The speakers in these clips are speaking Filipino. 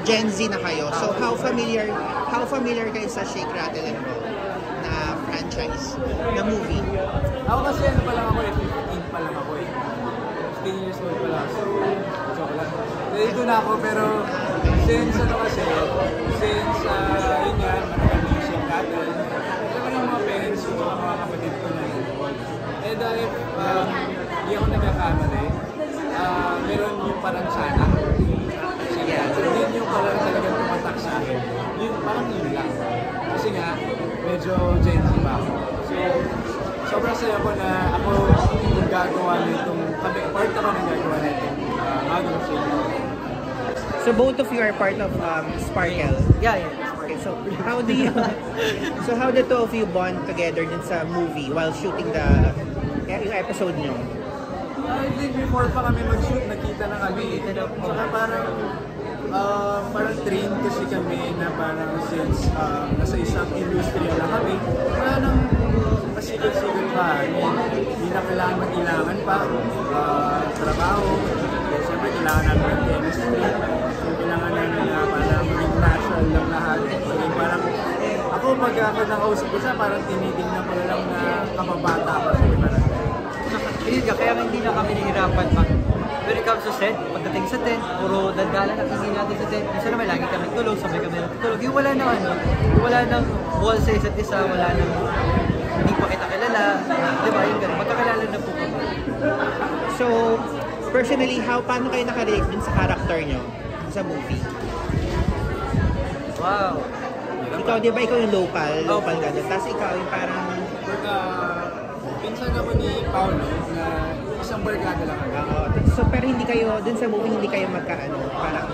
Gen Z na kayo. So how familiar kayo sa Shake, Rattle and Roll na franchise, na movie? Ako kasi ano pa lang ako 15 pa lang ako 15 years old pa lang. So, dito na ako pero since yun nga, marami yung Shake, Rattle. Ito yung mga parents ko, mga kapatid ko na yun. And if hindi ako nagkakamali, meron yung parang sana. Yun yung parang talagang tumatak sa akin. Yun, parang yun lang. Kasi nga, medyo Gen Z pa ako. So, sobrang saya ko na ako yung gagawa nitong, part ako ng gagawa nitong Magong Shake. So both of you are part of Sparkle? Yeah. Okay, so how the two of you bond together din sa movie while shooting yung episode nyo? I think before pa kami mag-shoot, nakita na kami. Saka parang trained kasi kami na parang since nasa isang industriya lang kami, wala nang masigil-sigil pa. Hindi na kailangan pa trabaho. Siyempre kailangan namin ng chemistry. So kailangan namin na parang maging natural lang lahat. Parang ako pag ako nakausap ko siya, parang tinitingnan ko lang na kababata pa siya. Kaya hindi na kami nahihirapan when it comes to set, pagdating sa tent, puro dadala na tingin natin sa tent. Minsan naman lagi kami tulog, sabay kami natutulog. Yung wala nang wall sa isa't isa, wala nang hindi pa kita kilala. Diba, yung gano'n, magkakilala na po kami. So, personally, paano kayo nakarelate din sa character nyo sa movie? Wow! Ikaw, di ba ikaw yung local ka doon? Tapos ikaw yung parang... Minsan ako ni Paolo na isang barkada lang ako. So pero hindi kayo, dun sa movie hindi kayo parang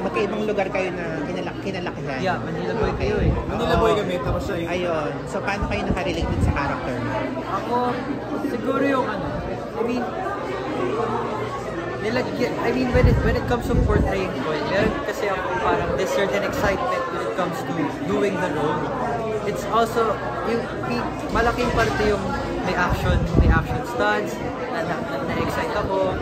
magkaibang lugar kayo na kinalakihan. Yeah, Manila boy kayo eh. Manila boy kami, tapos siya yung... Ayun. So paano kayo nakarelate din sa character? Ako, siguro yung when it comes to portraying boy, meron kasi ako parang this certain excitement when it comes to doing the role. It's also, yung malaking parte yung may action stunts, na-excite ako.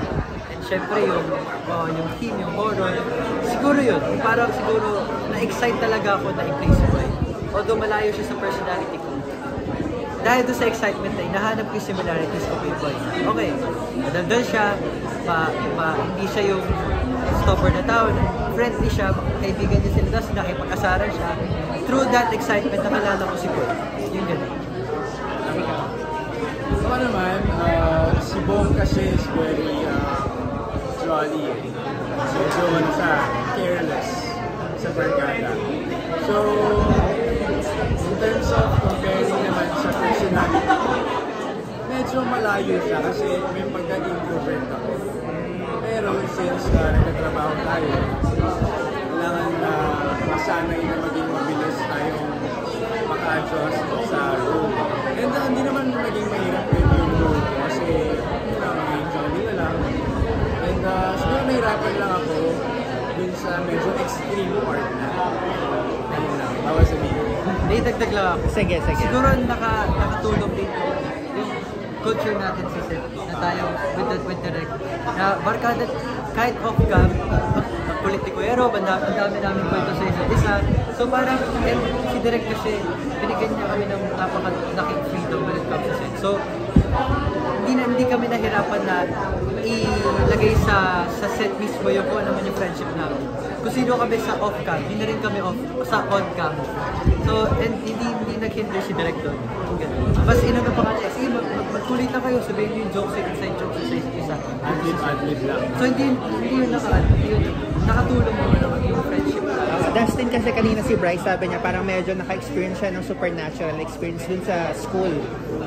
And syempre yung theme, yung horror. Siguro yun, parang siguro na-excite talaga ako na i-play si Boy. Although malayo siya sa personality ko. Dahil doon sa excitement na nahanap ko yung similarities ko kay Boy. Okay, madamdam siya, hindi siya yung stubborn na tao, friendly siya, kaibigan niya sila, tapos nakipag-asaran siya. Through that excitement, nakalala ko si Boy. Yun yun. Ako naman, si Bong kasi is very jolly eh. Medyo siya, careless sa barkada. So, in terms of comparing naman sa personality, medyo malayo siya kasi may pagka-introvert ako. Pero since nagtatrabaho tayo, kailangan na masanay na maging mabilis tayong maka-adjust sa role. And hindi naman naging mahirap yung role kasi maging jolly na lang. And siguro nahirapan lang ako dun sa medyo extreme part na. Ayun lang, bawa sabihin. Dagdag lang ako. Sige. Siguro nakatulong din yung culture natin sa set na tayo with the rec. Na barkada, kahit off-cam, politiko-ero, ang dami namin kwento sa isa't isa. So parang si Direk kasi binigyan niya kami ng napakalaking freedom when it comes to set. So hindi kami nahirapan na ilagay sa set mismo yung kung ano man yung friendship namin. Kung sino kami sa off-cam, hindi na rin kami sa on-cam. So, and hindi nag-hinder si Direk doon. Mas inano pa kanya, sige magkulit na kayo, sabihin niyo yung jokes, inside jokes sa isa't isa. Adlib lang. So hindi yun nakatulong mo yung friendship. Dustin kasi kanina si Bryce sabi niya parang medyo naka-experience siya ng supernatural experience dun sa school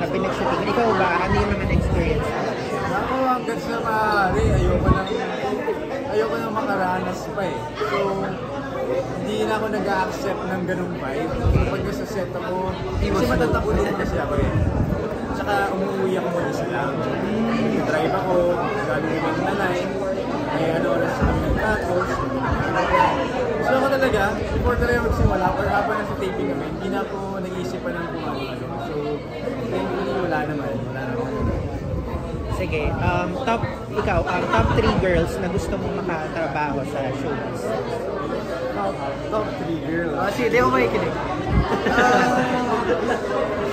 sa pinag-shooting. Ikaw ba? Ano yung mga na-experience? Ako hanggang sa maaari, ayoko nang makaranas pa eh. So, hindi na ako nag-a-accept ng ganung vibe. Kapag sa set ako, kasi matatakulog kasi ako eh. Tsaka umuwi ako mag-isa lang. Drive ako, galing ng nanay, ano oras sa kami tapos. So ako talaga, before talaga magsimula, or habang nasa taping kami, hindi na ako nag-iisipan ng kung ano. So, thankfully wala naman. Sige, top 3 girls na gusto mong makatrabaho sa showbiz. top 3 girls. Sige, di ako makikinig.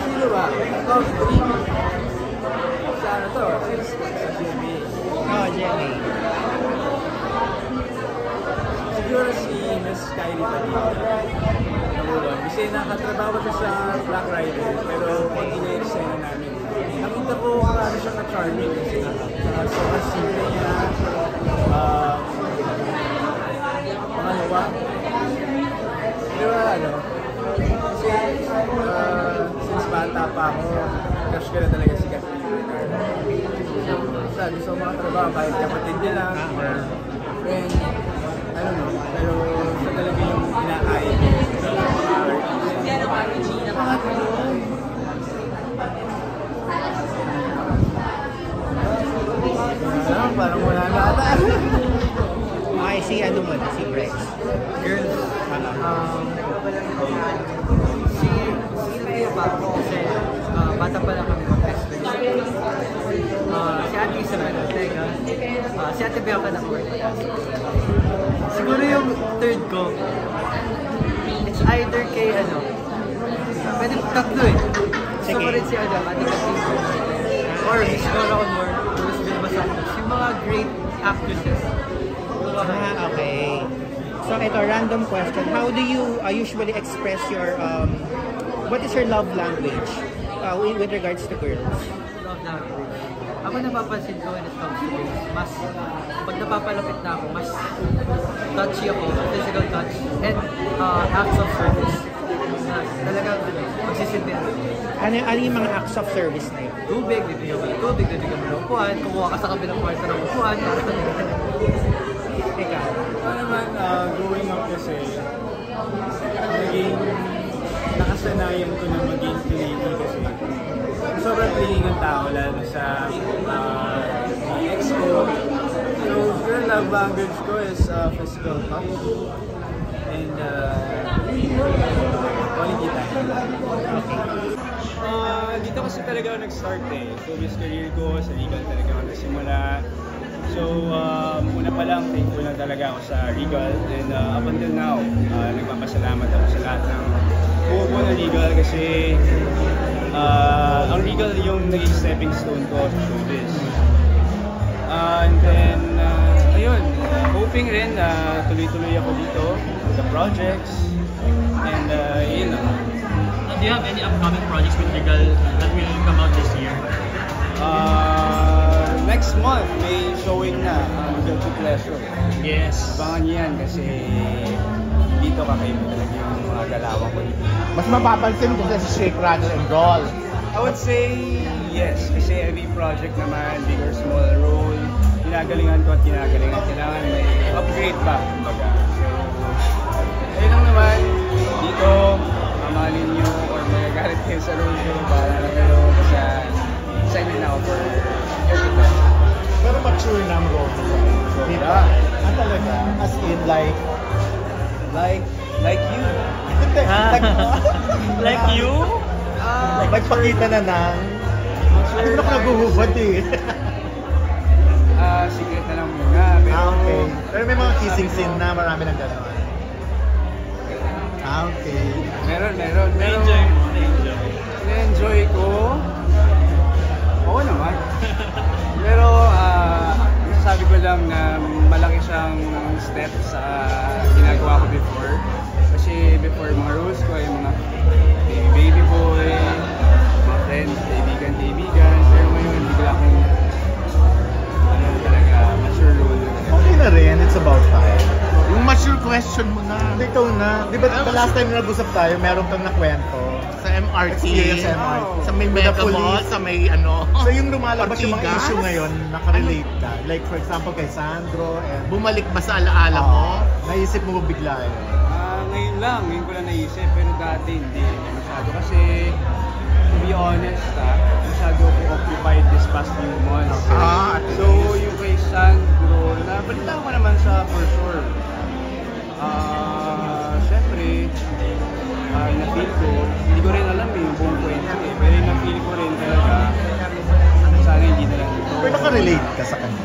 Sino ba? Top 3? Sa ano to? Sa GMA. Oh, GMA. Siguro si Miss Kylie Padilla. Number 1. Kasi nakatrabaho ko sa Black Rider, pero konti na yung eksena namin. Nakita ko ano siyang na-charming kasi sobrang simple niya. Pangalawa. Pero ano, kasi since bata pa ako, crush ko na talaga si Kathleen Bernardo. So, gusto ko makatrabaho kahit kapatid niya lang, or friend, I don't know, pero siya talaga yung kinakain ko. Parang wala na ata. Okay, si ano mo, si Brex. Girls, si Bea pa ako kasi bata pa lang kami mag-best friends. Si Ate Isabel Ortega, si Ate Bea pa na ako. Siguro yung third ko, it's either kay ano, pwede tatlo eh. Gusto ko rin si Ate Kathleen or Miss Nora Honor, Miss Vilma Santos, yung mga great actresses. Okay. So ito, random question. How do you usually express your, what is your love language with regards to girls? Love language. Ako napapansin ko when it comes to girls, mas, pag napapalapit na ako, mas touchy ako, physical touch, and acts of service. Talagang magsisilbi na. Ano yung mga acts of service na yun? Tubig, bibigyan mo ng tubig, bibigyan mo ng upuan, kumuha ka sa kabilang kwarto ng upuan, para sa Ikaw? Ako naman, growing up kasi, naging nakasanayan ko na maging clingy kasi sobrang clingy ng tao, lalo sa ex ko. So, your love language ko is physical touch and quality time. Dito kasi talaga ako nag-start eh. Showbiz career ko, sa Regal talaga ako nagsimula. So, una pa lang, thankful na talaga ako sa Regal. And up until now, nagpapasalamat ako sa lahat ng buo ng Regal kasi ang Regal yung naging stepping stone ko sa showbiz. And then, ayun, hoping rin na tuloy-tuloy ako dito sa projects. And yun lang. Do you have any upcoming projects with Regal that will come out this year? Next month, may showing na ang Guilty Pleasure. Yes. Abangan niyo yan kasi dito kakaiba talaga yung mga galawang ko dito. Mas mapapansin kung sa Shake, Rattle and Roll. I would say yes, kasi every project naman, big or small role, ginagalingan ko at ginagalingan. Kailangan may upgrade ba, kumbaga. So, ayun lang naman, dito, mamalin nyo or magagalit kayo sa role nyo para na kayo sa excited na ako for everything. Pero mature na ang role mo. Diba? Ah, talaga? As in like you. Like you? Nagpakita na ng... Ano na ako naguhubad eh. Secret na lang muna. Pero, Okay. Pero may mga kissing scene na marami ng gano'n. Okay. Meron. Na-enjoy mo? Na-enjoy? Na-enjoy ko. Oo naman. Pero sabi ko lang na malaki siyang step sa ginagawa ko before. Kasi before mga roles ko ay mga baby boy, mga friends, kaibigan. Pero ngayon bigla akong talaga mature role. Okay na rin. It's about time. Yung mature question mo na Ikaw na. Di ba the last time na nag-usap tayo, meron kang nakwento. sa MRT, Experience sa MRT. sa may With the Mega Mall, police. sa may ano, So yung lumalabas yung mga Ortigas? issue ngayon, nakarelate ka. Like for example kay Sandro and... Bumalik ba sa alaala mo? Naisip mo ba bigla yun? Ngayon ko lang naisip, pero dati hindi masyado. Kasi, to be honest, masyado ako occupied this past few months. At So, yung kay Sandro, nabalita ko naman sa for sure. Siyempre, na-feel ko, hindi ko rin alam yung buong kwento eh. Pero na-feel ko rin talaga, sana hindi na lang ito. Pero nakarelate ka sa kanya.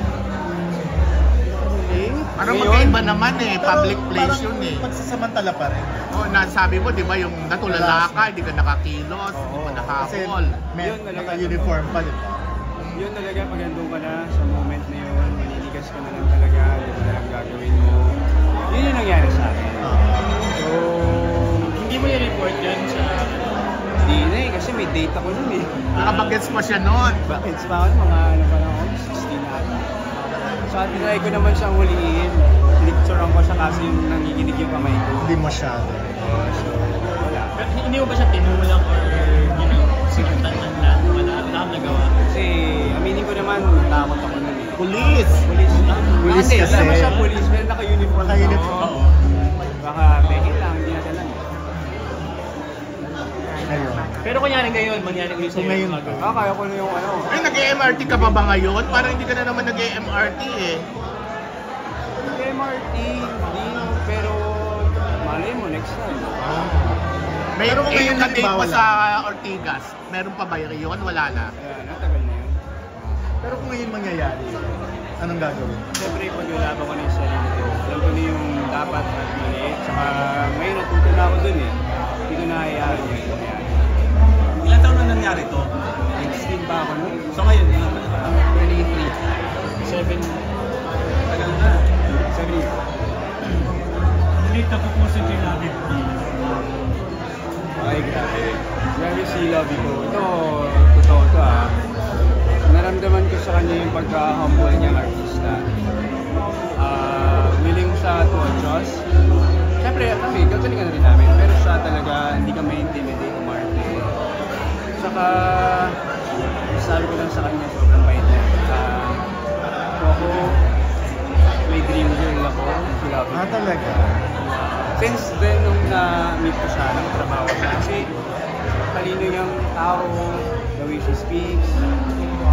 Relate? Parang Ngayon, magkaiba naman eh, public place parang yun eh. Pagsasamantala pa rin. Oh, nasabi mo, di ba, yung natulala ka, hindi ka nakakilos, hindi mo Kasi nakahol. Yun talaga. naka-uniform pa, di ba? yun talaga, pag andun ka na sa moment na yun, maninigas ka na lang talaga, yun na lang gagawin mo. Yun yung nangyari sa akin. So, Hindi mo i-report yun sa... hindi na eh, kasi may date ako nun eh. Nakabagets pa siya noon. Bakit pa ako, mga ano pa lang ako, 16 na ako. So, tinry ko naman siyang huliin. Pinicturean ko siya kasi yung nangiginig yung kamay ko. Hindi masyado. So, wala. Pero hindi mo ba siya tinulang or, you know, sinuntan man lang? Wala kang nagawa? Kasi, aminin ko naman, takot ako nun eh. Police! Police. Police Hindi, kasi. alam mo siya police, pero naka-uniform. Naka-uniform. Oo. Baka peke lang, hindi natin alam. Ayun. Pero kunyari ngayon, mangyari ulit sa'yo. Kung ngayon yung gagawin. Kaya ko na yung ano. Ay, nag-MRT ka pa ba ngayon? Parang hindi ka na naman nag-MRT eh. MRT, hindi, pero malay mo next time. May Pero kung yung ngayon na-date mo halimbawa sa Ortigas, meron pa ba yun? Wala na. Kaya natagal na yun. Pero kung ngayon mangyayari, anong gagawin? Siyempre, paglalaban ko na yung sarili ko. Alam ko na yung dapat at mali. Saka ngayon natuto na ako dun eh. Hindi ko na hayaan yun. Ilan taon na nangyari to? 16 pa ako nun. So ngayon, ilan ka na? 23. 7. Tagal na. 7 years. Hindi tapupusin ko yung lagi. Ay, grabe. Grabe si Lovey ko. Ito, totoo to ah. Naramdaman ko sa kanya yung pagka-humble niyang artista. Willing siya to adjust. Siyempre, kami, gagalingan na rin namin. Pero siya talaga, hindi ka ma-intimidate umarte. Saka, sabi ko lang sa kanya, sobrang bait niya. Kung ako, may dream girl ako, si Lovey. Talaga? Since then, nung na-meet ko siya, nagtrabaho siya. Kasi talino niyang tao, the way she speaks,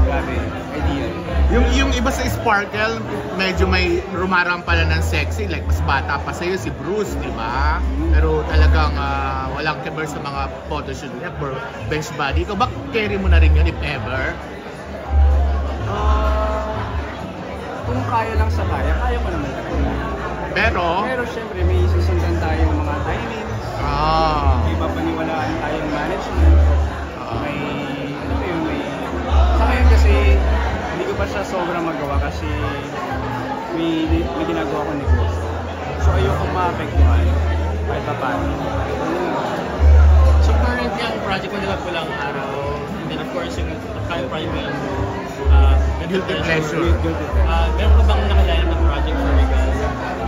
grabe, ideal. Yung iba sa Sparkle, medyo may rumarampala ng sexy. Like, mas bata pa sa'yo si Bruce, di ba? Pero talagang walang keber sa mga photoshoot niya for bench body. Ikaw ba, carry mo na rin yun if ever? Kung kaya lang sa kaya ko naman. Pero, Pero syempre, may susundan tayong mga timings. May papaniwalaan tayong management. May, ano ba yun, sa ngayon kasi, hindi ko pa siya sobrang magawa kasi may ginagawa ko negosyo. So ayoko maapektuhan kahit pa paano. So currently ang project mo nila Pulang Araw, and then of course yung current project mo yung Guilty Pleasure. Meron ka bang nakalayang na project for Regal?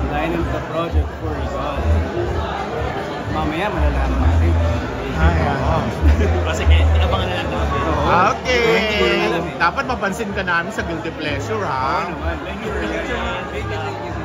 Line of the project for Regal. Mamaya malalaman natin. Sige, abangan na lang natin. Okay! Dapat mapansin ka namin sa Guilty Pleasure, ha? Oo naman. Thank you for that.